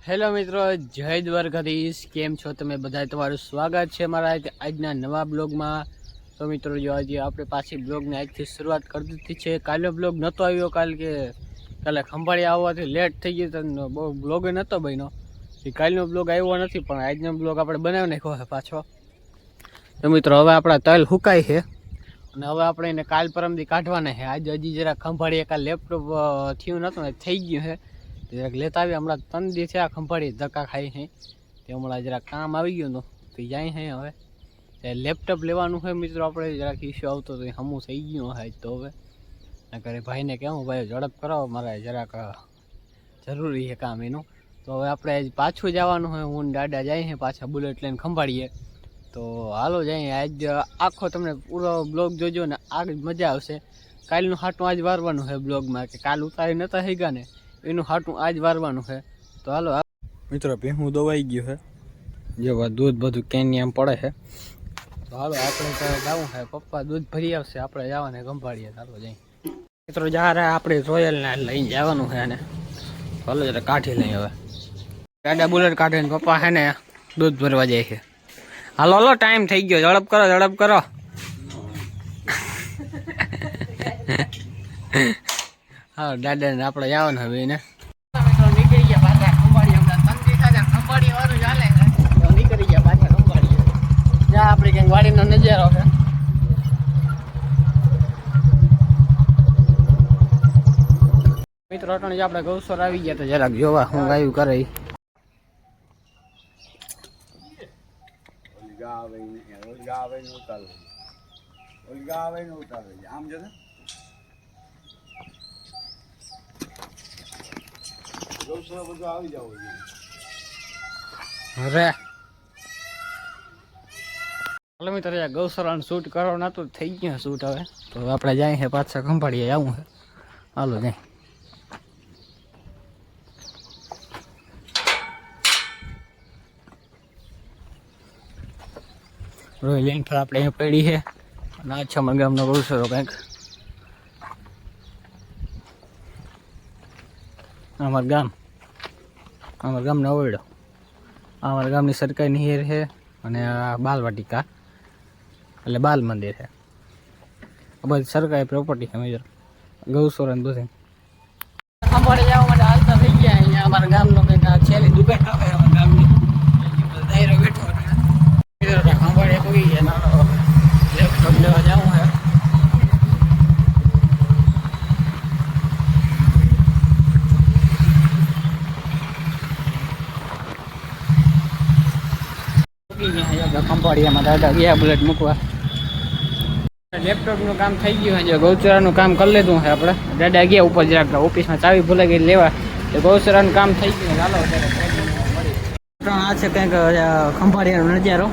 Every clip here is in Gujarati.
હેલો મિત્રો, જય દ્વારકાધીશ. કેમ છો તમે બધા? તમારું સ્વાગત છે મારા આજના નવા બ્લોગમાં. તો મિત્રો, જો આજે આપણે પાછી બ્લોગને આજથી શરૂઆત કરી દીધી છે. કાલે બ્લોગ નહોતો આવ્યો, કાલે ખંભાળિયા આવવાથી લેટ થઈ ગયું, તો બહુ બ્લોગ નહોતો બન્યો. એ કાલનો બ્લોગ આવ્યો નથી, પણ આજનો બ્લોગ આપણે બનાવી નાખ્યો છે પાછો. તો મિત્રો, હવે આપણા તલ સુકાય છે અને હવે આપણે એને કાલ પરમથી કાઢવાના છે. આજે હજી જરા ખંભાળીએ કાલ લેપટોપ થયું નહોતું, થઈ ગયું છે. જરાક લેતા આવી, હમણાં 3 દી થયા ખંભાળી ધક્કા ખાઈ છે. તે હમણાં જરાક કામ આવી ગયું હતું, તો જાય છે. હવે લેપટોપ લેવાનું હોય મિત્રો, આપણે જરાક ઇસ્યુ આવતો તો હમું થઈ ગયું હોય. તો હવે કરે ભાઈને કહેવું, ભાઈ ઝડપ કરાવો, મારે જરાક જરૂરી છે કામ એનું. તો હવે આપણે પાછું જવાનું હોય, હું દાદા જાય છે પાછા બુલેટ લઈને ખંભાળીએ. તો હાલો જાય. આજ આખો તમને પૂરો બ્લોગ જોજો ને આગ મજા આવશે. કાલનું હાટું આજ વારવાનું છે બ્લોગમાં, કે કાલ ઉતારી નતા થઈ ગયા ને એનું હાટું આજ વારવાનું છે. તો હાલો મિત્રો, ભેહું દવાઈ ગયું છે, જેવા દૂધ બધું કેની આમ પડે છે. તો હાલો આપણે તો જવું છે, પપ્પા દૂધ ભરી આવશે, આપણે જવાને ગંભાળીએ. ચાલો જઈ મિત્રો, જ્યારે આપણે રોયલને લઈને જવાનું છે અને હાલો જરા કાઢી લઈએ. હવે દાદા બુલેટ કાઢે ને પપ્પા છે ને દૂધ ભરવા જાય છે. હાલો હાલો, ટાઈમ થઈ ગયો, ઝડપ કરો ઝડપ કરો. હા, દાદા ને આપણે જવાનું હવે એને નીકળી ગયા પાછા ખંભાળી. હમણાં ઠંડી થાય, ખંભાળી વાળું ચાલે છે, નીકળી ગયા પાછા ખંભાળી. જ્યાં આપણે ક્યાંક વાડીનો નજારો છે. મિત્રો, અટણ જે આપણે ગૌસર આવી ગયા તો જરાક જોવા હું ગાયું કરે. આમ જો બધું આવી જાવ રે. હાલો મિત્રો, ગૌસરાનું શૂટ કરવાનું હતું, થઈ ગયું શૂટ. હવે તો આપણે જાય છે પાછા ખંભાળીએ આવું છે. હાલો જાય. રોયલ એન્ફિલ્ડ આપણે અહીંયા પડી છે અને આ છમણ ગામનો ગૌસરો કંઈક. અમારા ગામનો ઓરડો, અમારા ગામની સરકારી નહેર છે અને આ બાલવાટિકા એટલે બાલ મંદિર છે. આ બધી સરકારી પ્રોપર્ટી છે મેજર ગૌસોર ને બધું. ખંભાળી જવા માટે હાલતા થઈ ગયા. અહીંયા અમારા ગામનો કંઈક છેલ્લી દુકાન આવે અમારા ગામની, દાયરો બેઠો ખંભાળીએ કોઈ લેપટોપ લેવા જવું છે. ખંભાળિયામાં દાદા ગયા બુલેટ મૂકવા. લેપટોપનું કામ થઈ ગયું છે, ગૌચરાનું કામ કરી લીધું છે આપણે. દાદા ગયા ઉપર જરાક ઓફિસમાં ચાવી ભૂલાઈ ગઈ લેવા, તો ગૌચરાનું કામ થઈ ગયું. ચાલો આ છે કંઈક ખંભાળિયાનો નજારો.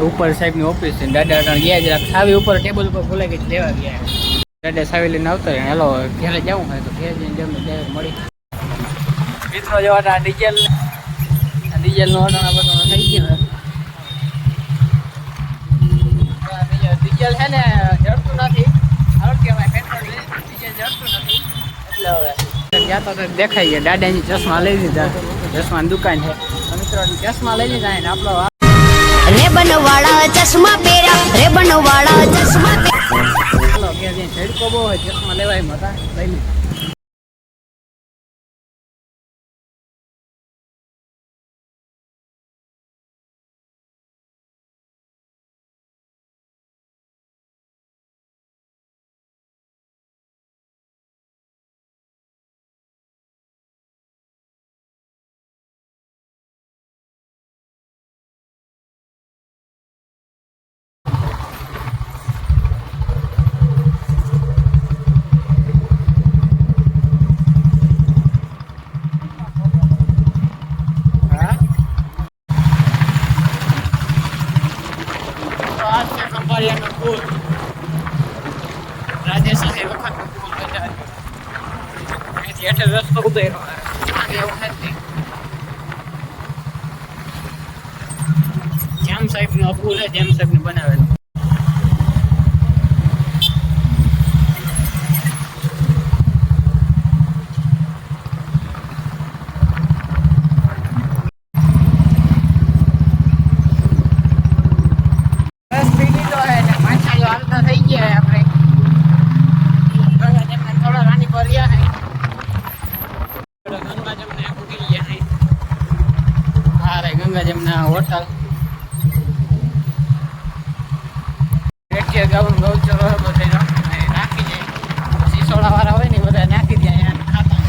ઉપર સાહેબની ઓફિસ છે. દાદા ગયા જરાક ચાવી ઉપર ટેબલ ઉપર ભૂલાઈ ગઈ લેવા ગયા. દાદા ચાવી લઈને આવતા રહે. હેલો ઘેરે જવું હોય તો ઘેર જઈને મળી. મિત્રો જવા ડીઝલનો ઓર્ડર બધો થઈ ગયો. ડીઝલ છે ને જડતું નથી, સારું કહેવાય. પેટ્રોલ ડીઝલ જડતું નથી એટલે હવે ત્યાં તો દેખાય છે. દાદાની ચશ્મા લઈ લીધા, ચશ્માની દુકાન છે. મિત્રો ચશ્મા લઈ લીધા ને આપણો રેબન વાળા ચશ્મા પહેર્યા, રેબન વાળા ચશ્મા ચાલો કે ઝડકો બહુ હોય, ચશ્મા લેવાય મોટા લઈ લીધા. રાજેશ વખત રસ્તો ઉતર્યો એવું નથી. જેમ સાહેબ નું અપૂલ છે, જેમ સાહેબ ને બનાવેલું. ગંગા જમના હોટલ ગાઉન ગૌચર બધા નાખી જાય સિસોડા વાળા હોય ને બધા નાખી દે અહીંયા ખાતા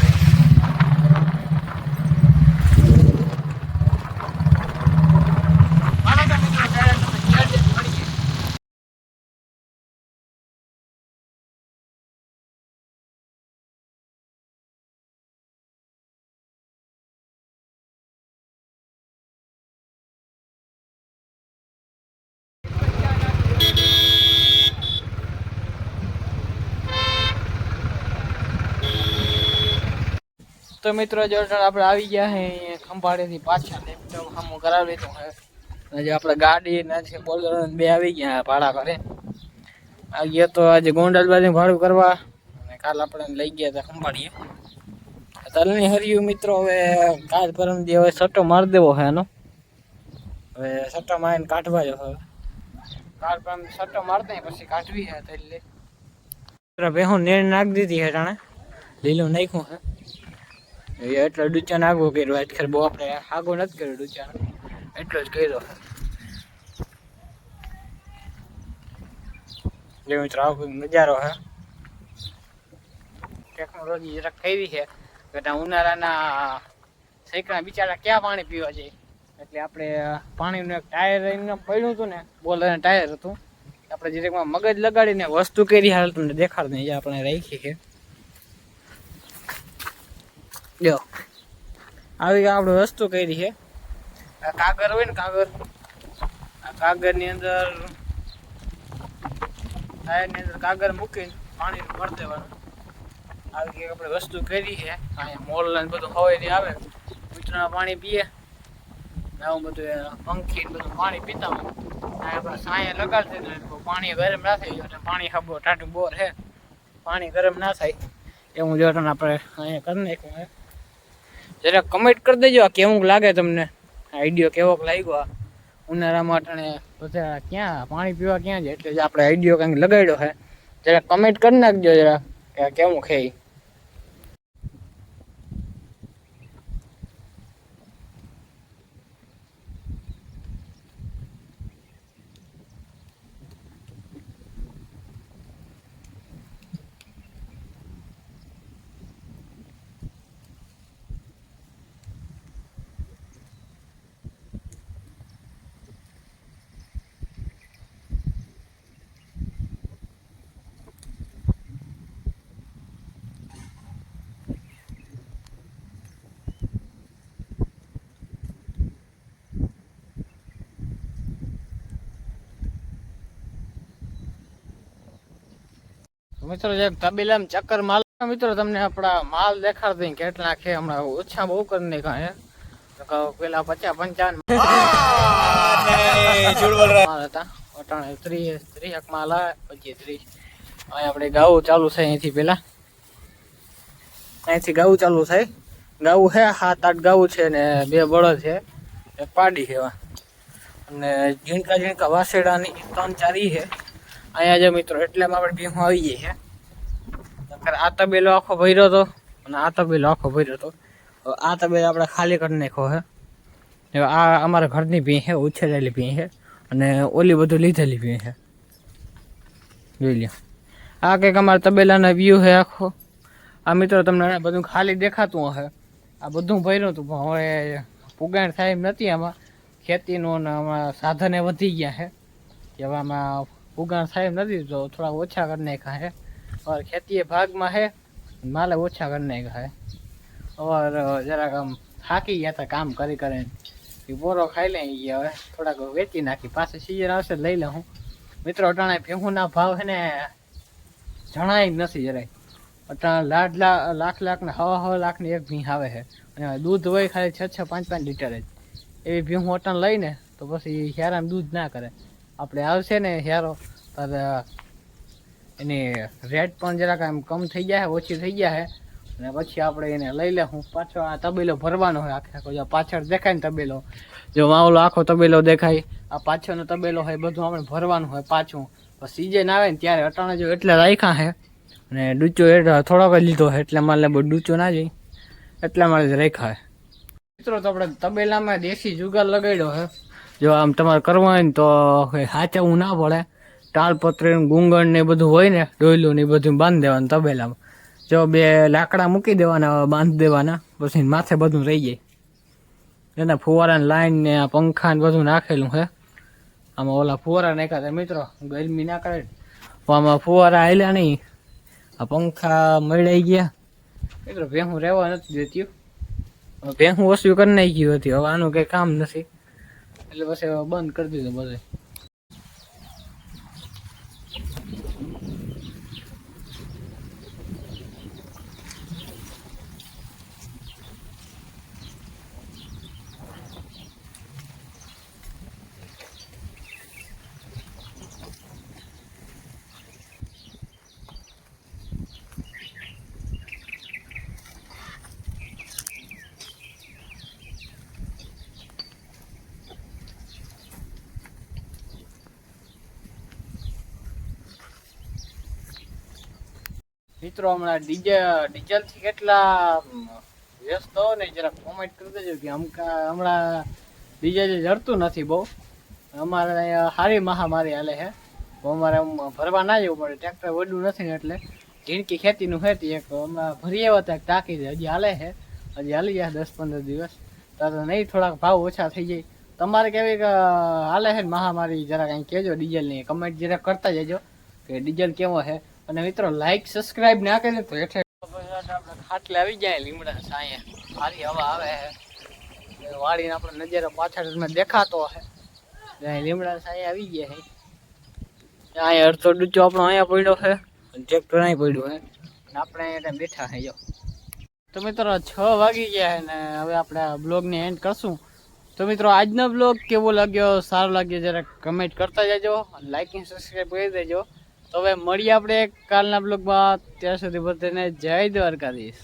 તો મિત્રો જો આપણે આવી ગયા હે ખંભાળેથી પાછા એકદમ સામું કરાવી લીધું હે આજે આપણે ગાડી ને છે બોલર બે આવી ગયા ભાડા કરે આ ગયા તો આજે ગોંડલ બાજુ ભાડું કરવા અને કાલ આપણે લઈ ગયા હતા ખંભાળીએ તલની હરિયું મિત્રો હવે કાલ પરમ દી હવે સટ્ટો મારી દેવો હે એનો હવે સટ્ટો મારીને કાઢવા જો હવે કાલ પરમ સટ્ટો મારતા પછી કાઢવી હે એટલે ભેહું નેણ નાખી દીધી હે જાણે લીલું નાખ્યું હે એટલો ડૂચા નાગવો કર્યો આજકાલ બહુ આપણે આગો નથી કર્યો ડૂચા એટલો જ કર્યો જે મિત્રો આવો નજારો હે ટેકનોલોજી જરાક કેવી છે કે ઉનાળાના સૈકડા બિચારા ક્યાં પાણી પીવા જાય એટલે આપણે પાણીનું એક ટાયર પડ્યું હતું ને બોલર ટાયર હતું આપણે જરાકમાં મગજ લગાડીને વસ્તુ કરી હાલ તમને દેખાડ નહીં જે આપણે રાખી છે જો આવી આપણે વસ્તુ કરી છે કાગળ હોય ને કાગળ આ કાગળની અંદર ટાયરની અંદર કાગળ મૂકીને પાણી ભરી દેવાનું આવી કંઈક આપણે વસ્તુ કરી છે અહીંયા મોલ ને બધું હવાઈ આવે મિત્રોના પાણી પીએ આવું બધું પંખી બધું પાણી પીતા હોય આપણે સાયા લગાડી દે પાણી ગરમ ના થાય એટલે પાણી ખાબો ટાટું બોર છે પાણી ગરમ ના થાય એવું જો આપણે અહીંયા કરી નાખ્યું હે જરા કમેન્ટ કરી દેજો કેવું લાગે તમને આઈડિયો કેવો લાગ્યો ઉનાળામાં અટાણે બધા ક્યાં પાણી પીવા ક્યાં છે એટલે જ આપણે આઈડિયો કંઈક લગાડ્યો છે જરા કમેન્ટ કરી નાખજો જરા કે કેવું છે મિત્રો જે તબેલામાં ચક્કર માલ મિત્રો તમને આપણા માલ દેખાડ દઈ કેટલા છે હમણાં ઓછા બહુ કરી નાખ્યા પેલા 50-55 માલ હતા અટાણે 30 માલ આવે પછી 30 અહીં આપણે ગાવું ચાલુ થાય અહીંથી પેલા અહીંથી ગાવું ચાલુ થાય ગાવું છે 7-8 ગાવું છે ને 2 બળદ છે એક પાડી છે અને ઝીણકા વાસેડાની 3-4 છે અહીંયા જો મિત્રો એટલામાં આપણે ભેહું આવી જઈએ છે આ તબેલો આખો ભર્યો હતો અને આ તબેલો આખો ભર્યો હતો આ તબેલો આપણે ખાલી કરી નાખ્યો છે આ અમારા ઘરની ભેં છે ઉછેરેલી ભેં છે અને ઓલી બધું લીધેલી ભેં છે જોઈ લ્યો આ કંઈક અમારા તબેલાના વ્યૂ છે આખો આ મિત્રો તમને બધું ખાલી દેખાતું હશે આ બધું ભર્યું હતું પણ હવે પુગાણ થાય એમ નથી આમાં ખેતીનું અને આમાં સાધને વધી ગયા છે કે હવે આમાં પુગાણ થાય એમ નથી તો થોડા ઓછા કરી નાખ્યા છે और खेती भागમાં છે માલે ઓછા કરી નાખ્યા છે और જરાક આમ થાકી ગયા હતા કામ કરી કરીને બોરો ખાઈ લઈ ગયા હવે થોડાક વેચી નાખી પાછું સીઝન આવશે લઈ લઉં હું મિત્રો અટાણે ભેહુંના ભાવ છે ને જણાય જ નથી જરાય અટાણે લાખ ને 1.5 લાખની એક ભીં આવે છે અને દૂધ હોય ખાલી 6-5 લીટર જ એવી ભીહું અટાણે લઈને તો પછી હેરામ દૂધ ના કરે આપણે આવશે ને હેરો ત્યારે એની રેટ પણ જરાક આમ કમ થઈ જાય ઓછી થઈ જાય અને પછી આપણે એને લઈ લે હું પાછો આ તબેલો ભરવાનો હોય આખો જો પાછળ દેખાય ને તબેલો જો માવલો આખો તબેલો દેખાય આ પાછળનો તબેલો હોય બધું આપણે ભરવાનું હોય પાછું પછી સીઝન આવે ને ત્યારે અટાણે જો એટલે રાખ્યા છે અને ડૂચો થોડોક જ લીધો છે એટલે મારે બહુ ડૂચો ના જાય એટલા માટે જ રાખ્યા છે મિત્રો તો આપણે તબેલામાં દેશી જુગાર લગાડ્યો હે. જો આમ તમારે કરવું હોય ને તો હાચવવું ના પડે. તાલપત્રી ગુંગળ ને બધું હોય ને ડોયલું ને બધું બાંધી દેવાનું તબેલામાં. જો 2 લાકડા મૂકી દેવાના બાંધી દેવાના પછી માથે બધું રહી જાય. એના ફુવારાની લાઈન ને પંખા ને બધું નાખેલું હે. આમાં ઓલા ફુવારા નાખ્યા મિત્રો ગરમી ના કરે આમાં ફુવારા હાલ્યા નહીં. આ પંખા મળાઈ ગયા મિત્રો. ભેહું રહેવા નથી દેતી. ભેહું ઓછું કરી નાખ્યું હતી. હવે આનું કઈ કામ નથી એટલે પછી હવે બંધ કરી દીધું બધે. મિત્રો હમણાં ડીઝલ થી કેટલા વ્યસ્ત હો ને જરા કોમેન્ટ કરી દેજો કે હમણાં ડીઝલ જડતું નથી બહુ. અમારે અહીંયા સારી મહામારી હાલે છે. અમારે ભરવા ના જવું પડે. ટ્રેક્ટર વડું નથી ને એટલે ઝીણકી ખેતીનું ખેતી એક હમણાં ભરી આવ્યા હતા ટાંકી હજી હાલે છે. હજી હાલી જાય 10-15 દિવસ તો નહીં થોડાક ભાવ ઓછા થઈ જાય. તમારે કેવી હાલે છે ને મહામારી જરા કંઈ કહેજો ડીઝલની. કમેન્ટ જરા કરતા જજો કે ડીઝલ કેવો છે. અને મિત્રો લાઈક સબસ્ક્રાઇબ ના કરે તો હેઠે આપણે ખાટલે આવી જાય લીમડા સાંયે સારી હવા આવે છે. વાળીને આપણે નજરે પાછળ દેખાતો હે લીમડા સાંયે આવી ગયા છે. અહીંયા અડધો ડૂચો આપણો અહીંયા પડ્યો છે ટ્રેક્ટર અહીં પડ્યું છે અને આપણે અહીંયા બેઠા છે. જો તો મિત્રો 6 વાગી ગયા છે ને હવે આપણે આ બ્લોગને એન્ડ કરશું. તો મિત્રો આજનો બ્લોગ કેવો લાગ્યો સારો લાગ્યો જરા કમેન્ટ કરતા જજો અને લાઈક અને સબસ્ક્રાઈબ કરી દેજો. તો હવે મળીએ આપણે કાલના બ્લોગમાં. ત્યાં સુધી બધાને જય દ્વારકાધીશ.